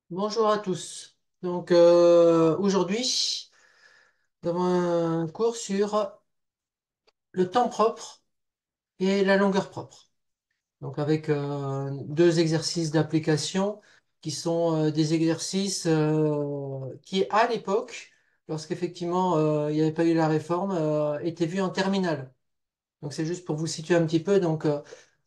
Bonjour à tous. Aujourd'hui, nous avons un cours sur le temps propre et la longueur propre. Donc avec deux exercices d'application qui sont des exercices qui, à l'époque, lorsqu'effectivement il n'y avait pas eu la réforme, étaient vus en terminale. Donc c'est juste pour vous situer un petit peu.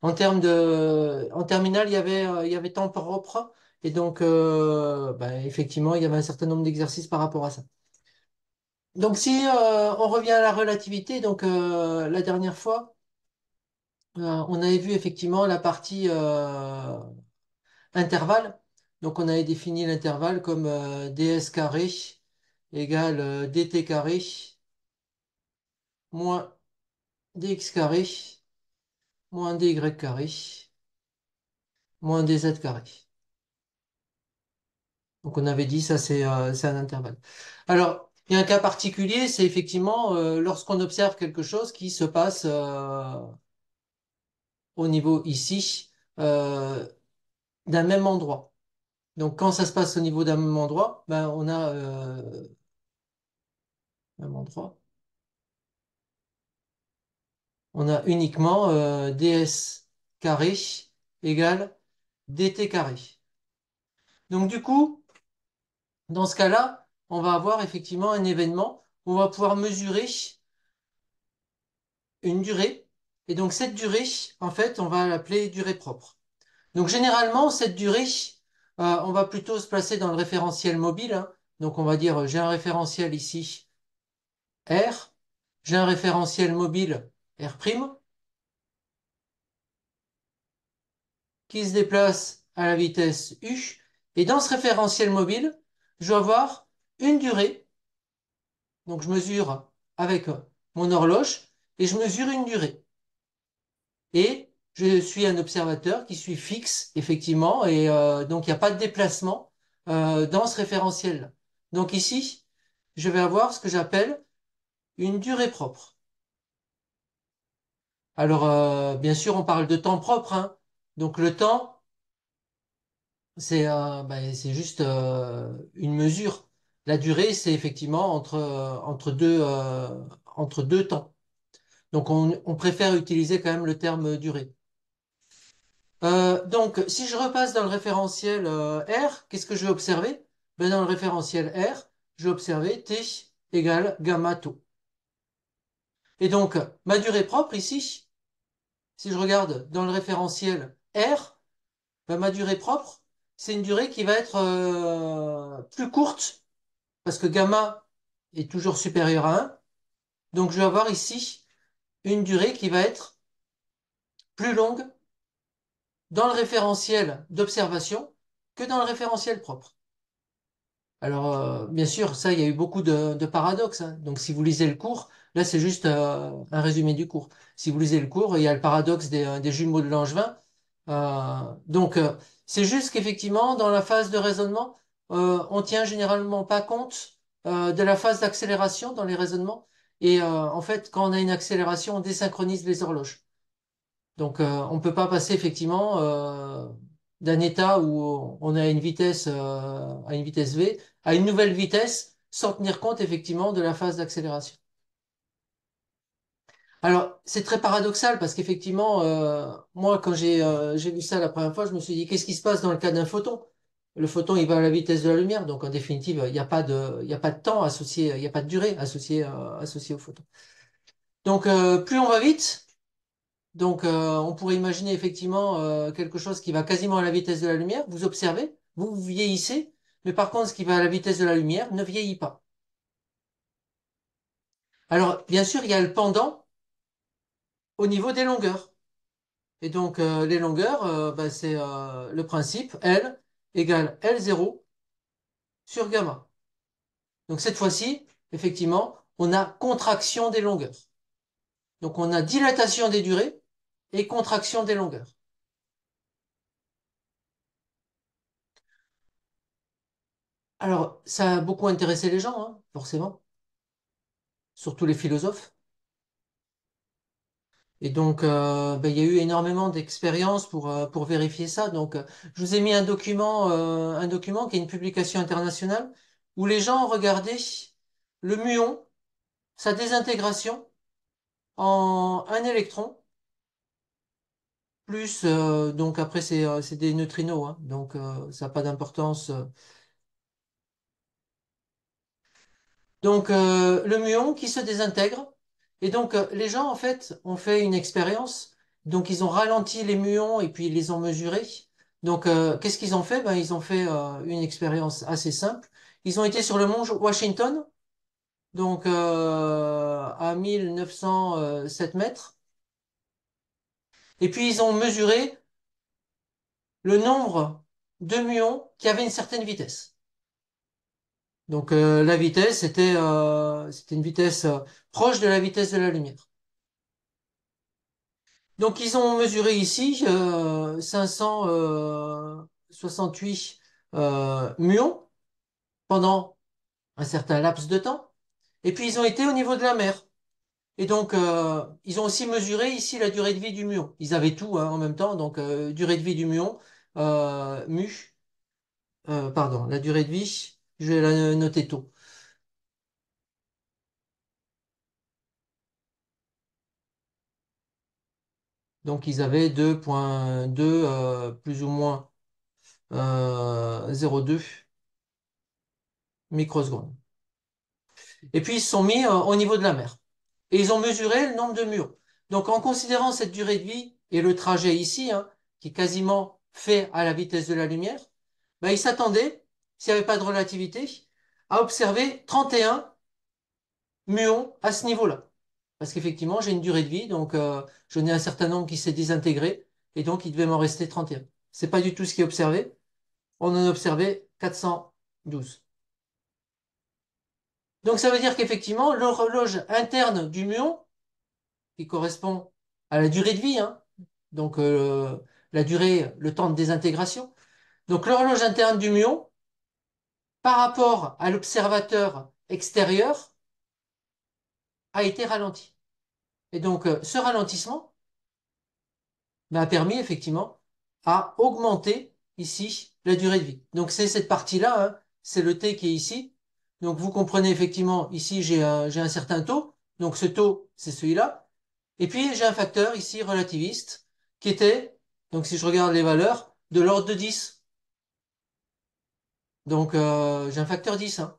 En terminale, il y avait temps propre. Effectivement, il y avait un certain nombre d'exercices par rapport à ça. Donc, si on revient à la relativité, la dernière fois, on avait vu effectivement la partie intervalle. Donc, on avait défini l'intervalle comme ds carré égale dt carré moins dx carré moins dy carré moins dz carré. Donc on avait dit ça c'est un intervalle. Alors il y a un cas particulier, c'est effectivement lorsqu'on observe quelque chose qui se passe au niveau ici euh, d'un même endroit. Donc quand ça se passe au niveau d'un même endroit, ben on a même endroit, on a uniquement ds carré égale dt carré. Donc du coup, dans ce cas-là, on va avoir effectivement un événement où on va pouvoir mesurer une durée. Et donc cette durée, en fait, on va l'appeler durée propre. Donc généralement, cette durée, on va plutôt se placer dans le référentiel mobile, hein. Donc on va dire, j'ai un référentiel ici, R, j'ai un référentiel mobile, R', qui se déplace à la vitesse U. Et dans ce référentiel mobile, je dois avoir une durée. Donc je mesure avec mon horloge et je mesure une durée. Et je suis un observateur qui suis fixe, effectivement, et donc il n'y a pas de déplacement dans ce référentiel-là. Donc ici, je vais avoir ce que j'appelle une durée propre. Alors, bien sûr, on parle de temps propre, hein. Donc le temps, c'est juste une mesure. La durée, c'est effectivement entre deux temps. Donc on préfère utiliser quand même le terme durée. Donc, si je repasse dans le référentiel R, qu'est-ce que je vais observer? Ben, dans le référentiel R, je vais observer T égale gamma tau. Et donc, ma durée propre ici, si je regarde dans le référentiel R, ben, ma durée propre, c'est une durée qui va être plus courte, parce que gamma est toujours supérieur à 1. Donc, je vais avoir ici une durée qui va être plus longue dans le référentiel d'observation que dans le référentiel propre. Alors, bien sûr, ça, il y a eu beaucoup de paradoxes, hein. Donc, si vous lisez le cours, là, c'est juste un résumé du cours. Si vous lisez le cours, il y a le paradoxe des jumeaux de Langevin. C'est juste qu'effectivement, dans la phase de raisonnement, on tient généralement pas compte de la phase d'accélération dans les raisonnements. Et en fait, quand on a une accélération, on désynchronise les horloges. Donc, on ne peut pas passer effectivement d'un état où on a une vitesse à une vitesse v à une nouvelle vitesse sans tenir compte effectivement de la phase d'accélération. Alors, c'est très paradoxal parce qu'effectivement, moi, quand j'ai vu ça la première fois, je me suis dit, qu'est-ce qui se passe dans le cas d'un photon? Le photon, il va à la vitesse de la lumière, donc en définitive, il n'y a pas de temps associé, il n'y a pas de durée associée au photon. Donc, plus on va vite, on pourrait imaginer effectivement quelque chose qui va quasiment à la vitesse de la lumière. Vous observez, vous vieillissez, mais par contre, ce qui va à la vitesse de la lumière ne vieillit pas. Alors, bien sûr, il y a le pendant au niveau des longueurs. Et donc, les longueurs, c'est le principe L égale L0 sur gamma. Donc, cette fois-ci, effectivement, on a contraction des longueurs. Donc, on a dilatation des durées et contraction des longueurs. Alors, ça a beaucoup intéressé les gens, hein, forcément, surtout les philosophes. Et donc, ben, il y a eu énormément d'expériences pour vérifier ça. Donc, je vous ai mis un document qui est une publication internationale où les gens ont regardé le muon, sa désintégration en un électron, plus, donc après, c'est des neutrinos, hein, donc ça n'a pas d'importance. Donc, le muon qui se désintègre. Et donc, les gens, en fait, ont fait une expérience. Donc, ils ont ralenti les muons et puis ils les ont mesurés. Donc, qu'est-ce qu'ils ont fait? Ben, ils ont fait une expérience assez simple. Ils ont été sur le mont Washington, donc à 1907 mètres. Et puis, ils ont mesuré le nombre de muons qui avaient une certaine vitesse. Donc, la vitesse, c'était une vitesse proche de la vitesse de la lumière. Donc, ils ont mesuré ici 568 muons pendant un certain laps de temps. Et puis, ils ont été au niveau de la mer. Et donc, ils ont aussi mesuré ici la durée de vie du muon. Ils avaient tout hein, en même temps. Donc, durée de vie du muon, pardon, la durée de vie, je vais la noter tôt. Donc, ils avaient 2,2 plus ou moins 0,2 microsecondes. Et puis, ils se sont mis au niveau de la mer. Et ils ont mesuré le nombre de murs. Donc, en considérant cette durée de vie et le trajet ici, hein, qui est quasiment fait à la vitesse de la lumière, ben, ils s'attendaient, s'il n'y avait pas de relativité, à observer 31 muons à ce niveau-là. Parce qu'effectivement, j'ai une durée de vie, donc j'en ai un certain nombre qui s'est désintégré, et donc il devait m'en rester 31. C'est pas du tout ce qui est observé. On en a observé 412. Donc ça veut dire qu'effectivement, l'horloge interne du muon, qui correspond à la durée de vie, hein, donc la durée, le temps de désintégration. Donc l'horloge interne du muon, par rapport à l'observateur extérieur, a été ralentie. Et donc ce ralentissement m'a permis effectivement à augmenter ici la durée de vie. Donc c'est cette partie-là, hein, c'est le T qui est ici. Donc vous comprenez effectivement, ici j'ai un certain taux, donc ce taux c'est celui-là. Et puis j'ai un facteur ici relativiste qui était, donc si je regarde les valeurs, de l'ordre de 10. Donc j'ai un facteur 10, hein.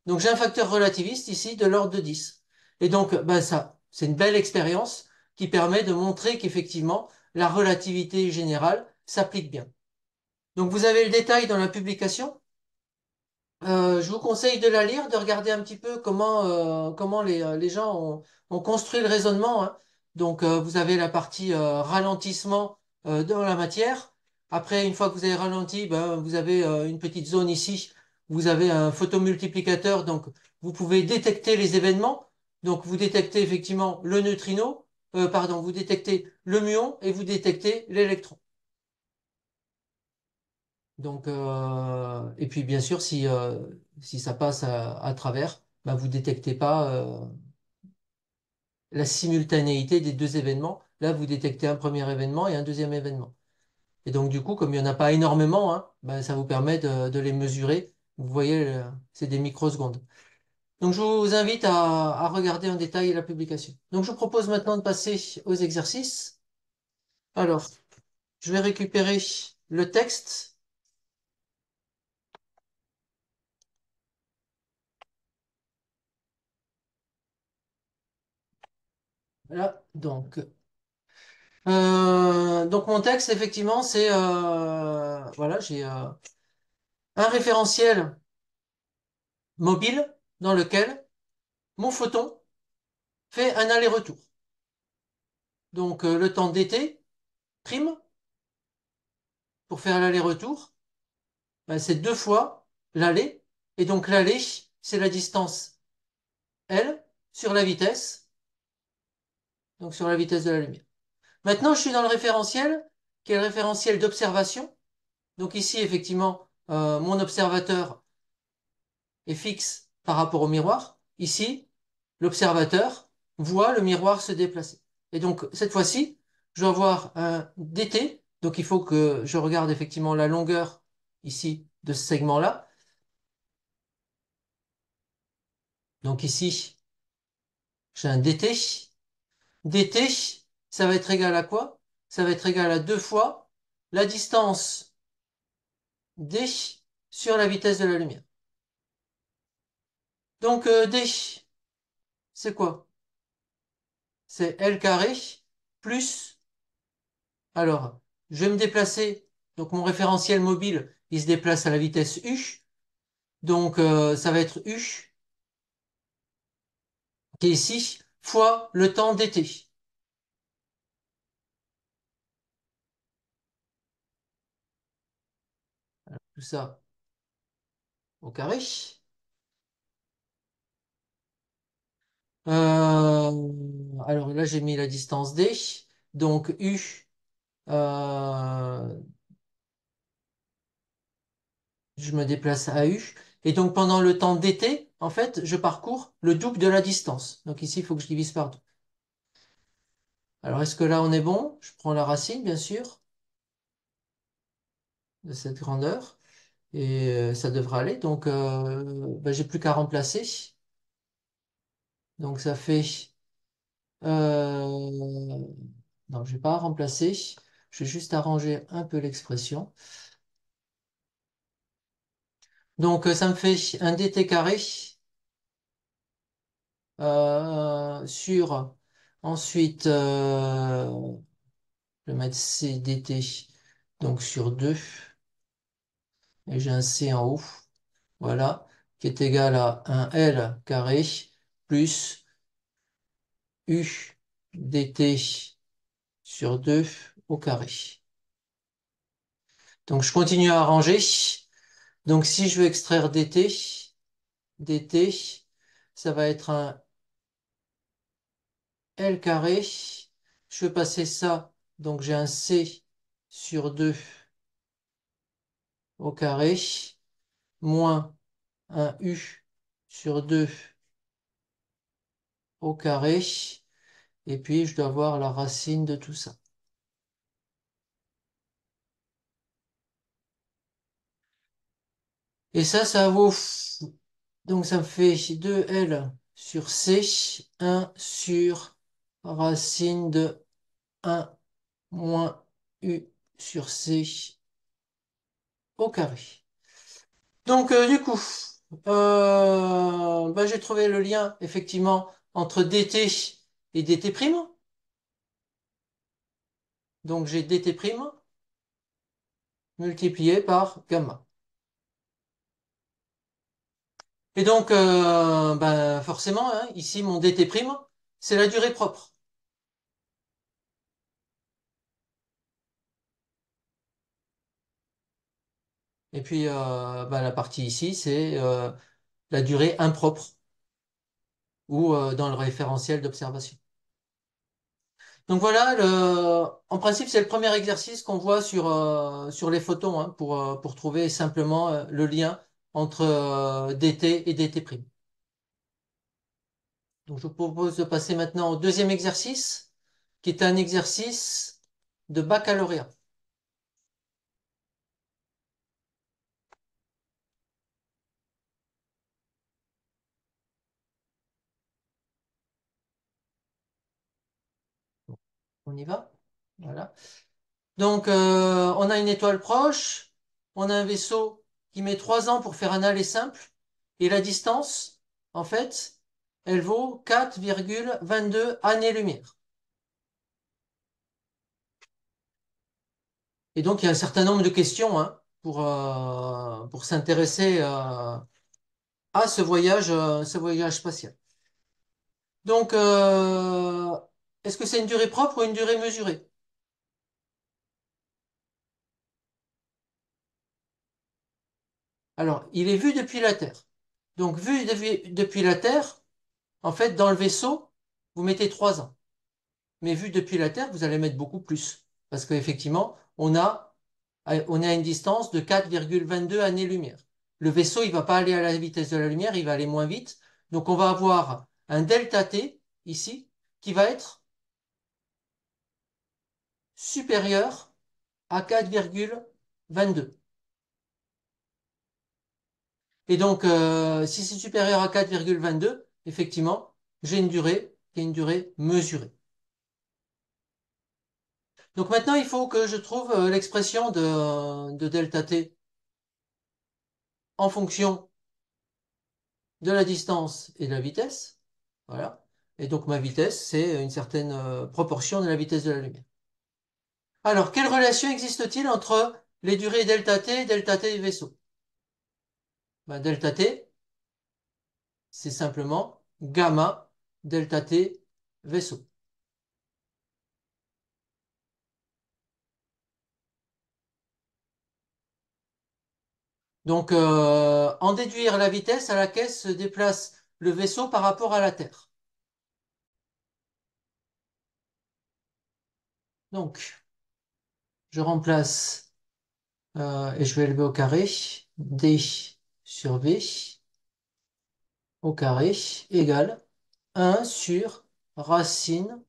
Donc j'ai un facteur relativiste ici de l'ordre de 10. Et donc ben, ça, c'est une belle expérience qui permet de montrer qu'effectivement la relativité générale s'applique bien. Donc vous avez le détail dans la publication. Je vous conseille de la lire, de regarder un petit peu comment les gens ont construit le raisonnement, hein. Donc, vous avez la partie ralentissement dans la matière. Après, une fois que vous avez ralenti, ben, vous avez une petite zone ici. Vous avez un photomultiplicateur, donc vous pouvez détecter les événements. Donc, vous détectez effectivement le neutrino, pardon, vous détectez le muon et vous détectez l'électron. Donc, et puis bien sûr, si ça passe à travers, bah, vous détectez pas la simultanéité des deux événements. Là, vous détectez un premier événement et un deuxième événement. Et donc, du coup, comme il n'y en a pas énormément, hein, bah, ça vous permet de les mesurer. Vous voyez, c'est des microsecondes. Donc, je vous invite à regarder en détail la publication. Donc, je vous propose maintenant de passer aux exercices. Alors, je vais récupérer le texte. Voilà, donc mon texte, effectivement, c'est voilà, j'ai un référentiel mobile dans lequel mon photon fait un aller-retour. Donc le temps dt prime pour faire l'aller-retour, ben, c'est deux fois l'aller. Et donc l'aller, c'est la distance L sur la vitesse, donc sur la vitesse de la lumière. Maintenant, je suis dans le référentiel qui est le référentiel d'observation. Donc ici, effectivement, mon observateur est fixe par rapport au miroir. Ici, l'observateur voit le miroir se déplacer. Et donc, cette fois-ci, je vais avoir un dt. Donc, il faut que je regarde effectivement la longueur ici de ce segment-là. Donc, ici, j'ai un dt. dt, ça va être égal à quoi? Ça va être égal à 2 fois la distance d sur la vitesse de la lumière. Donc, d, c'est quoi? C'est L carré plus... Alors, je vais me déplacer. Donc, mon référentiel mobile, il se déplace à la vitesse u. Donc, ça va être u, qui est ici, fois le temps dt. Tout ça au carré. Alors là, j'ai mis la distance d. Donc, u, euh, je me déplace à u. Et donc, pendant le temps dt, en fait, je parcours le double de la distance. Donc ici, il faut que je divise par 2. Alors, est-ce que là, on est bon? Je prends la racine, bien sûr, de cette grandeur. Et ça devrait aller. Donc, ben, j'ai plus qu'à remplacer. Donc, ça fait... non, je vais pas remplacer. Je vais juste arranger un peu l'expression. Donc, ça me fait un dt carré sur... Ensuite, je vais mettre c dt donc sur 2. Et j'ai un c en haut. Voilà. Qui est égal à un L carré plus U dt sur 2 au carré. Donc je continue à arranger. Donc si je veux extraire dt, ça va être un L carré. Je veux passer ça. Donc j'ai un C sur 2 au carré moins un U sur 2 au carré. Et puis je dois avoir la racine de tout ça. Et ça vaut... Donc ça me fait 2L sur C, 1 sur racine de 1 moins U sur C au carré. Donc du coup, bah, j'ai trouvé le lien effectivement entre dt et dt'. Donc j'ai dt' multiplié par gamma. Et donc, ben, forcément, hein, ici, mon dt', c'est la durée propre. Et puis, ben, la partie ici, c'est la durée impropre ou dans le référentiel d'observation. Donc voilà, en principe, c'est le premier exercice qu'on voit sur les photons hein, pour trouver simplement le lien entre dt et dt'. Donc je vous propose de passer maintenant au deuxième exercice, qui est un exercice de baccalauréat. On y va? Voilà. Donc, on a une étoile proche, on a un vaisseau qui met 3 ans pour faire un aller simple, et la distance, en fait, elle vaut 4,22 années-lumière. Et donc, il y a un certain nombre de questions hein, pour s'intéresser à ce voyage spatial. Donc, est-ce que c'est une durée propre ou une durée mesurée? Alors, il est vu depuis la Terre. Donc, vu depuis la Terre, en fait, dans le vaisseau, vous mettez 3 ans. Mais vu depuis la Terre, vous allez mettre beaucoup plus. Parce qu'effectivement, on est à une distance de 4,22 années-lumière. Le vaisseau, il va pas aller à la vitesse de la lumière, il va aller moins vite. Donc, on va avoir un delta t, ici, qui va être supérieur à 4,22. Et donc, si c'est supérieur à 4,22, effectivement, j'ai une durée qui est une durée mesurée. Donc maintenant, il faut que je trouve l'expression de delta t en fonction de la distance et de la vitesse. Voilà. Et donc ma vitesse, c'est une certaine proportion de la vitesse de la lumière. Alors, quelle relation existe-t-il entre les durées delta t du vaisseau? Ben, delta t, c'est simplement gamma delta t vaisseau. Donc, en déduire la vitesse à laquelle se déplace le vaisseau par rapport à la Terre. Donc, je remplace et je vais élever au carré d sur v au carré égale 1 sur racine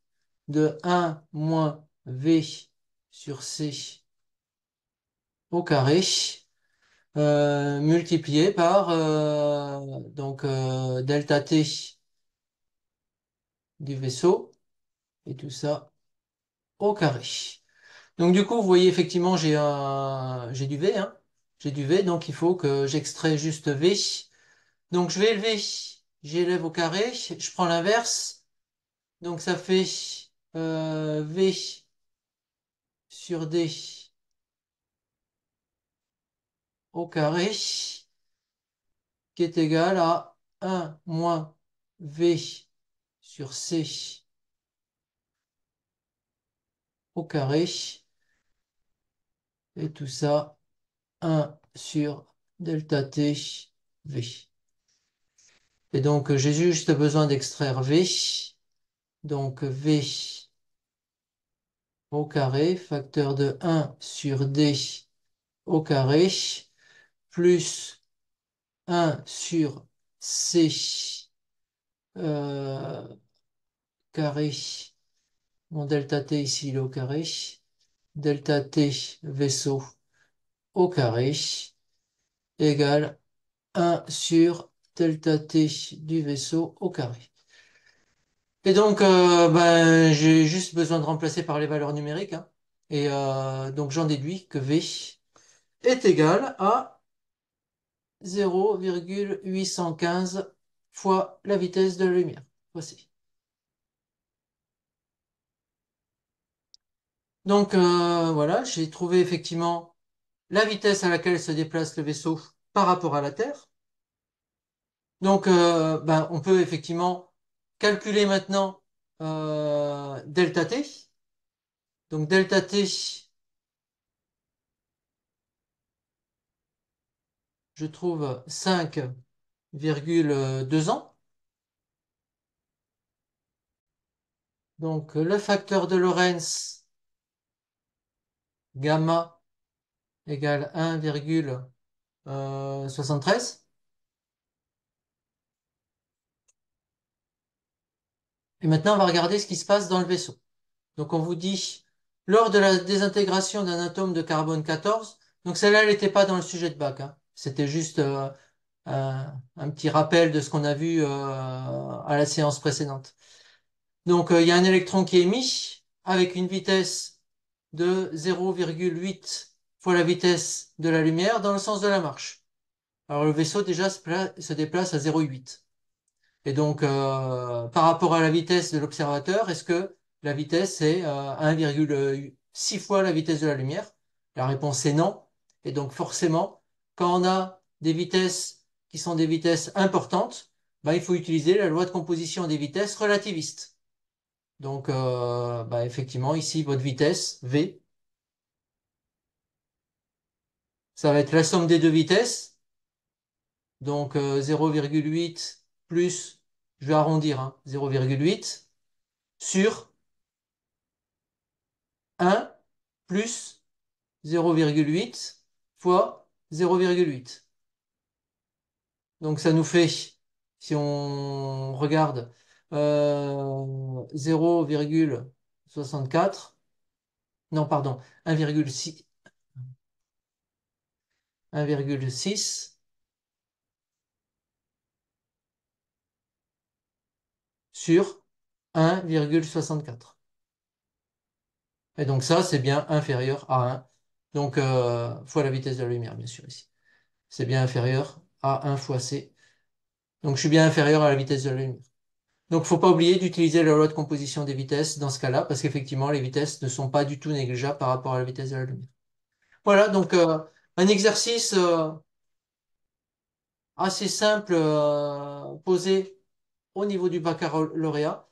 de 1 moins v sur c au carré multiplié par donc delta t du vaisseau et tout ça au carré. Donc du coup, vous voyez effectivement, j'ai du V, hein. J'ai du V, donc il faut que j'extrais juste V. Donc je vais élever, j'élève au carré, je prends l'inverse, donc ça fait V sur D au carré, qui est égal à 1 moins V sur C au carré, et tout ça, 1 sur delta T V. Et donc j'ai juste besoin d'extraire V. Donc V au carré, facteur de 1 sur D au carré, plus 1 sur C euh, carré, mon delta T ici il est au carré, delta T vaisseau au carré, égale 1 sur delta T du vaisseau au carré. Et donc, ben, j'ai juste besoin de remplacer par les valeurs numériques, hein. Et donc j'en déduis que V est égal à 0,815 fois la vitesse de la lumière. Voici. Donc voilà, j'ai trouvé effectivement la vitesse à laquelle se déplace le vaisseau par rapport à la Terre. Donc ben, on peut effectivement calculer maintenant delta t. Donc delta t, je trouve 5,2 ans. Donc le facteur de Lorentz, gamma égale 1,73. Et maintenant, on va regarder ce qui se passe dans le vaisseau. Donc, on vous dit, lors de la désintégration d'un atome de carbone 14, donc celle-là, elle n'était pas dans le sujet de bac, hein. C'était juste un petit rappel de ce qu'on a vu à la séance précédente. Donc, il y a un électron qui est émis avec une vitesse de 0,8 fois la vitesse de la lumière dans le sens de la marche. Alors, le vaisseau, déjà, se déplace à 0,8. Et donc, par rapport à la vitesse de l'observateur, est-ce que la vitesse est 1,6 fois la vitesse de la lumière? La réponse est non. Et donc, forcément, quand on a des vitesses qui sont des vitesses importantes, bah, il faut utiliser la loi de composition des vitesses relativiste. Donc, bah, effectivement, ici, votre vitesse, V, ça va être la somme des deux vitesses. Donc, 0,8 plus, je vais arrondir, hein, 0,8 sur 1 plus 0,8 fois 0,8. Donc ça nous fait, si on regarde, 0,64. non, pardon, 1,6, 1,6 sur 1,64. Et donc ça, c'est bien inférieur à 1. Donc, fois la vitesse de la lumière, bien sûr, ici. C'est bien inférieur à 1 fois c. Donc, je suis bien inférieur à la vitesse de la lumière. Donc, faut pas oublier d'utiliser la loi de composition des vitesses dans ce cas-là, parce qu'effectivement, les vitesses ne sont pas du tout négligeables par rapport à la vitesse de la lumière. Voilà, donc un exercice assez simple posé au niveau du baccalauréat.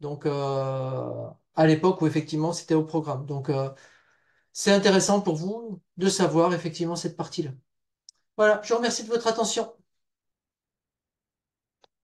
Donc, à l'époque où effectivement c'était au programme. Donc, c'est intéressant pour vous de savoir effectivement cette partie-là. Voilà, je vous remercie de votre attention.